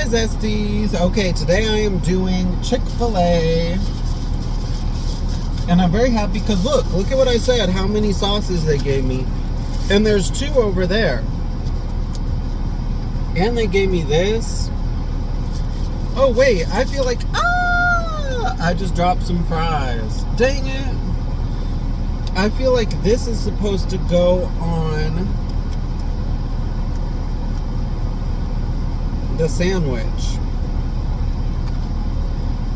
Hi Zesties. Okay, today I am doing Chick-fil-A. And I'm very happy because look at what I said, how many sauces they gave me. And there's 2 over there. And they gave me this. Oh wait, I feel like, I just dropped some fries. Dang it. I feel like this is supposed to go on the sandwich.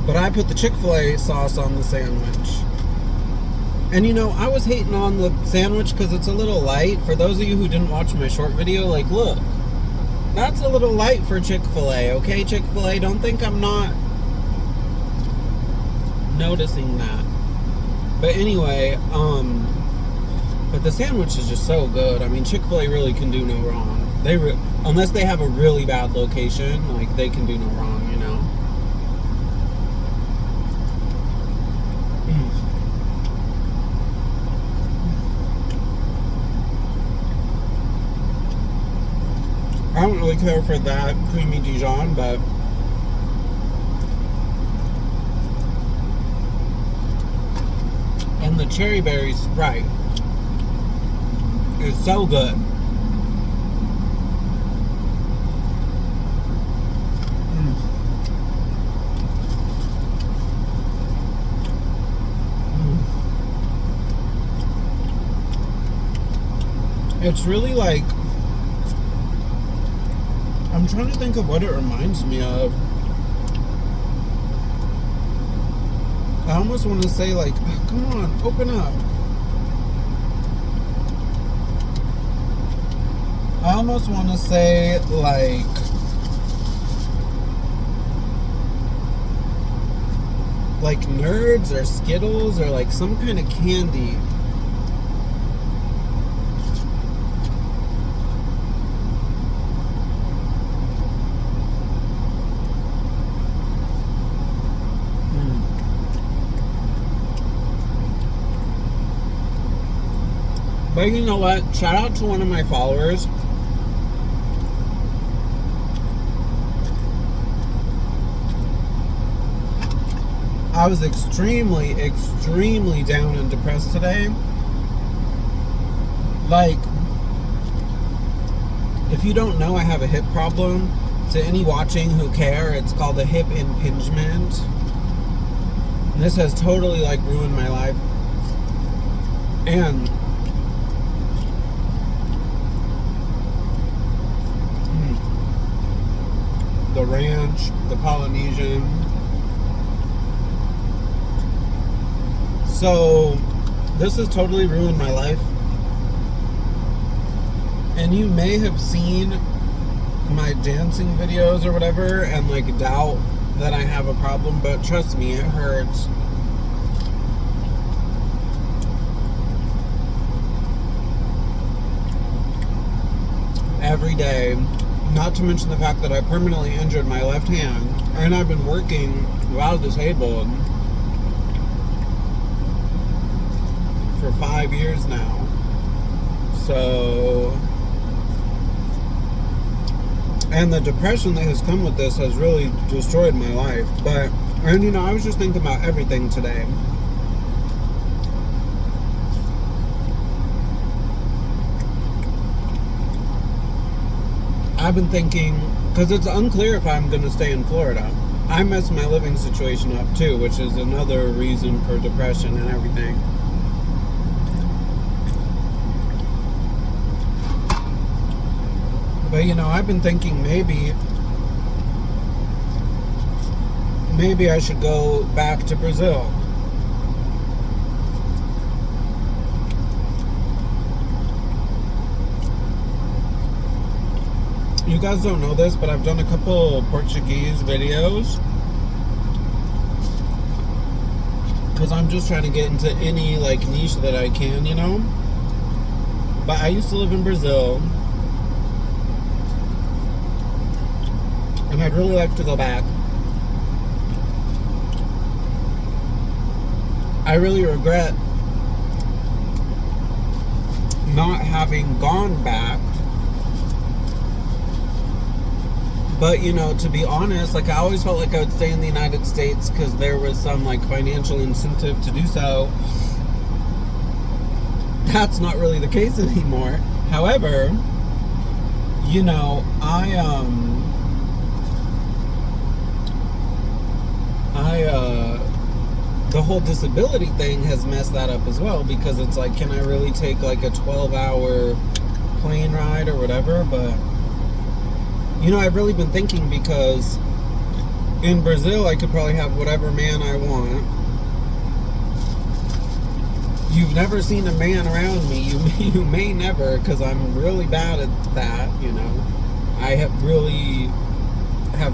But I put the Chick-fil-A sauce on the sandwich. And you know, I was hating on the sandwich because it's a little light. For those of you who didn't watch my short video, like, look. That's a little light for Chick-fil-A, okay? Chick-fil-A, don't think I'm not noticing that. But anyway, but the sandwich is just so good. I mean, Chick-fil-A really can do no wrong. Unless they have a really bad location, like, they can do no wrong, you know? I don't really care for that creamy Dijon, but and the cherry berry Sprite is so good. It's really like, I'm trying to think of what it reminds me of. I almost want to say, like, oh, come on, open up. I almost want to say, like Nerds or Skittles or like some kind of candy. But you know what? Shout out to one of my followers. I was extremely down and depressed today. Like, if you don't know, I have a hip problem. To any watching who care, it's called a hip impingement. And this has totally, like, ruined my life. And the ranch, the Polynesian. So, this has totally ruined my life. And you may have seen my dancing videos or whatever and like doubt that I have a problem, but trust me, it hurts. Every day. Not to mention the fact that I permanently injured my left hand, and I've been working while disabled for 5 years now. So, and the depression that has come with this has really destroyed my life. But, and you know, I was just thinking about everything today. I've been thinking, because it's unclear if I'm going to stay in Florida. I messed my living situation up too, which is another reason for depression and everything. But you know, I've been thinking maybe I should go back to Brazil. You guys don't know this, but I've done a couple Portuguese videos because I'm just trying to get into any like niche that I can, you know. But I used to live in Brazil, and I'd really like to go back. I really regret not having gone back But, you know, to be honest, like, I always felt like I would stay in the United States because there was some, like, financial incentive to do so. That's not really the case anymore. However, you know, the whole disability thing has messed that up as well, because it's like, can I really take like a 12-hour plane ride or whatever? But, you know, I've really been thinking, because in Brazil I could probably have whatever man I want. You've never seen a man around me. You may never, because I'm really bad at that, you know. I have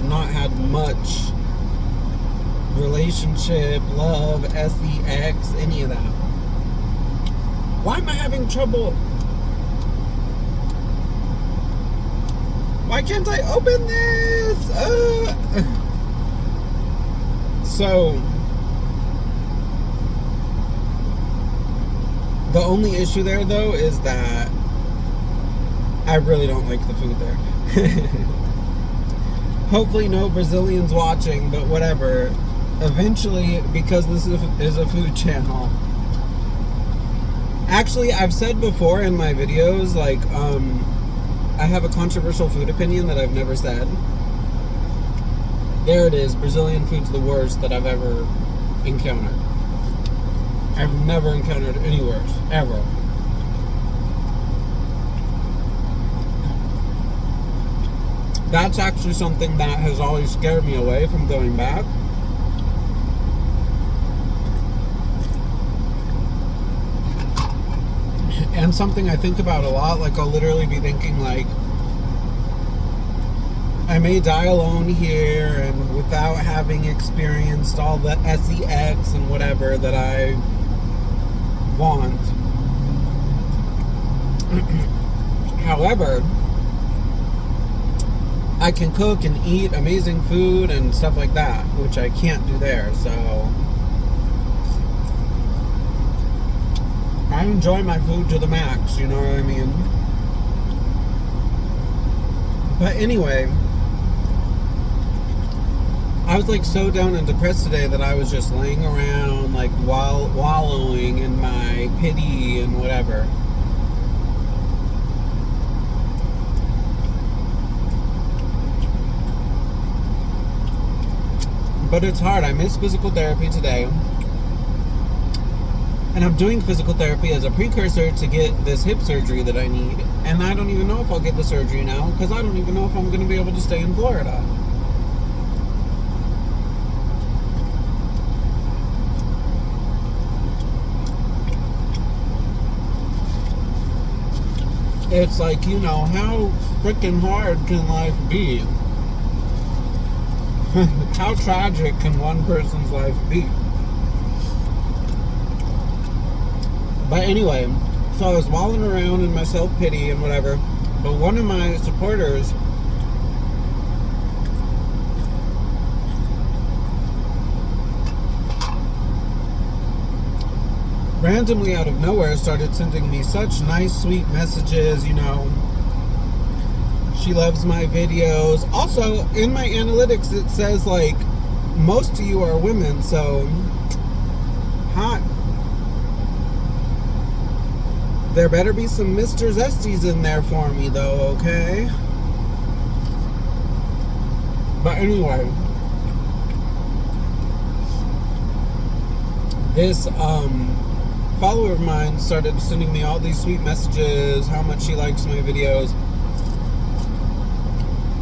not had much relationship, love, sex, any of that. Why am I having trouble? Why can't I open this? So, the only issue there, though, is that I really don't like the food there. Hopefully no Brazilians watching, but whatever. Eventually, because this is a food channel. Actually, I've said before in my videos, like, I have a controversial food opinion that I've never said. There it is. Brazilian food's the worst that I've ever encountered. I've never encountered any worse, ever. That's actually something that has always scared me away from going back. And something I think about a lot, like, I'll literally be thinking, like, I may die alone here and without having experienced all the sex and whatever that I want. However, I can cook and eat amazing food and stuff like that, which I can't do there, so I enjoy my food to the max, you know what I mean? But anyway, I was like so down and depressed today that I was just laying around, like, wallowing in my pity and whatever. But it's hard. I missed physical therapy today. And I'm doing physical therapy as a precursor to get this hip surgery that I need. And I don't even know if I'll get the surgery now, because I don't even know if I'm going to be able to stay in Florida. It's like, you know, how freaking hard can life be? How tragic can one person's life be? But anyway, so I was wallowing around in my self-pity and whatever, but one of my supporters randomly out of nowhere started sending me such nice, sweet messages, you know. She loves my videos. Also, in my analytics, it says, like, most of you are women, so hot. There better be some Mr. Zesties in there for me, though, okay? But anyway, this follower of mine started sending me all these sweet messages, how much she likes my videos,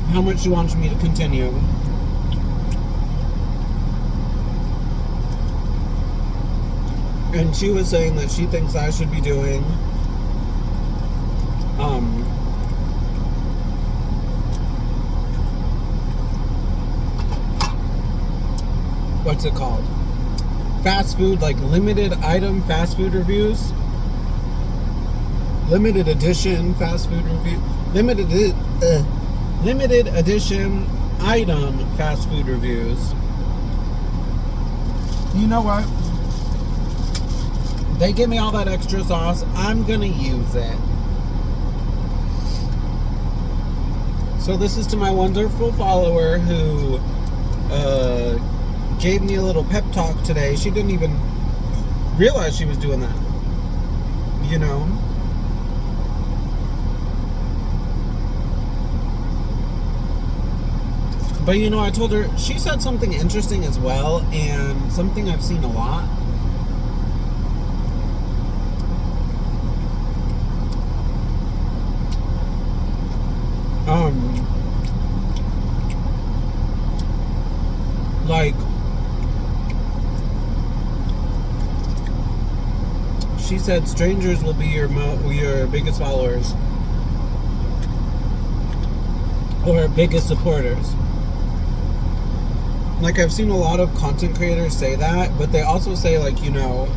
how much she wants me to continue. And she was saying that she thinks I should be doing what's it called? Fast food, like limited item fast food reviews. Limited edition fast food review. Limited edition item fast food reviews. You know what? They give me all that extra sauce. I'm gonna use it. So So this is to my wonderful follower who gave me a little pep talk today. She didn't even realize she was doing that. You know? But you know, I told her, she said something interesting as well, and something I've seen a lot. Like, she said strangers will be your biggest followers or biggest supporters. Like, I've seen a lot of content creators say that, but they also say, like, you know,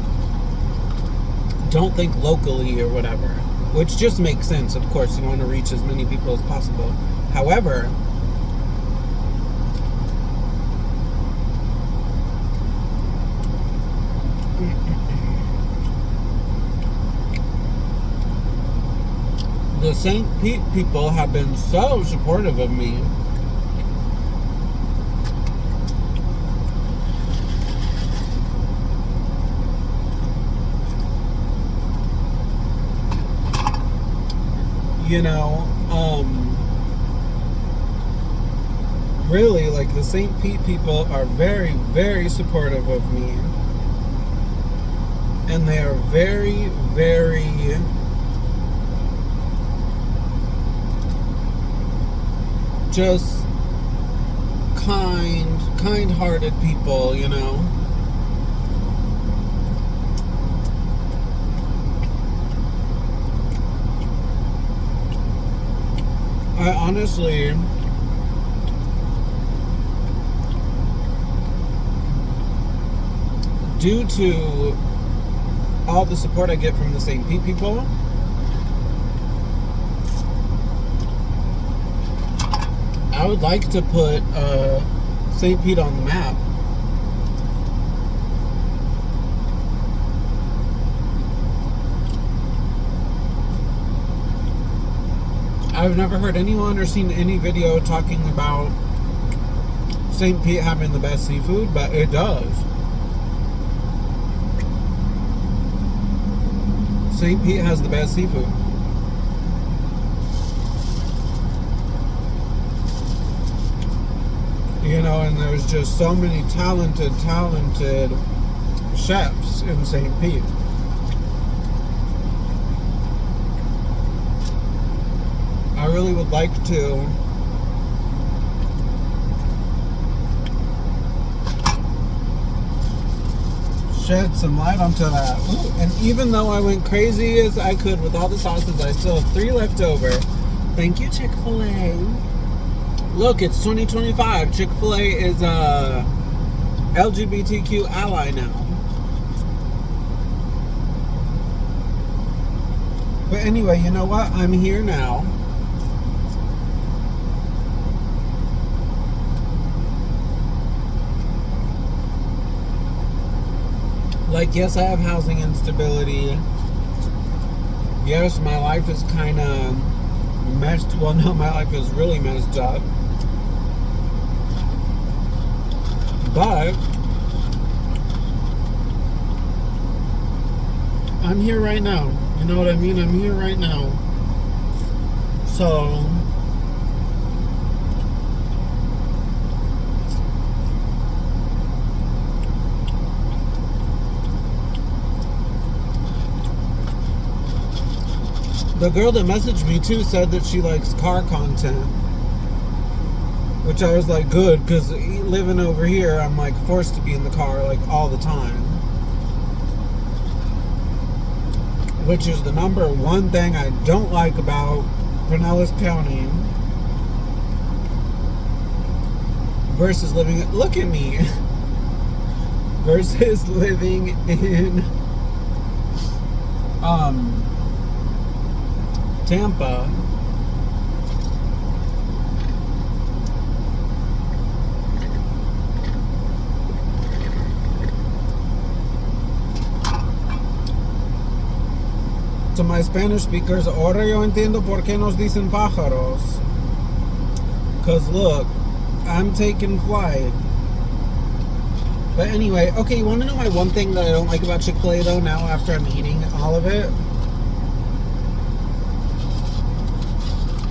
don't think locally or whatever, which just makes sense. Of course, you want to reach as many people as possible. However, the St. Pete people have been so supportive of me. You know, really, like, the St. Pete people are very, very supportive of me. And they are very, very just kind-hearted people, you know. I honestly, due to all the support I get from the St. Pete people, I would like to put St. Pete on the map. I've never heard anyone or seen any video talking about St. Pete having the best seafood, but it does. St. Pete has the best seafood. You know, and there's just so many talented chefs in St. Pete. I really would like to shed some light onto that. Ooh, and even though I went crazy as I could with all the sauces, I still have 3 left over. Thank you, Chick-fil-A. Look, it's 2025. Chick-fil-A is a LGBTQ ally now. But anyway, you know what? I'm here now. Like, yes, I have housing instability. Yes, my life is kind of messed. Well, no, my life is really messed up. But I'm here right now. You know what I mean? I'm here right now. So the girl that messaged me too said that she likes car content, which I was like, good, because living over here, I'm like forced to be in the car like all the time, which is the number one thing I don't like about Pinellas County versus living, look at me, versus living in Tampa. To my Spanish speakers, ahora yo entiendo por qué nos dicen pájaros. Because look, I'm taking flight. But anyway, okay, you want to know my one thing that I don't like about Chick-fil-A though, now after I'm eating all of it?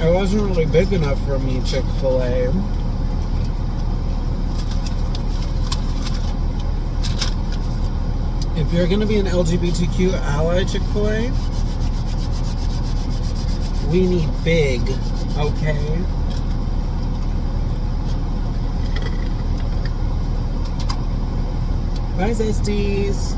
It wasn't really big enough for me, Chick-fil-A. If you're going to be an LGBTQ ally, Chick-fil-A, we need big, okay? Bye, sisters.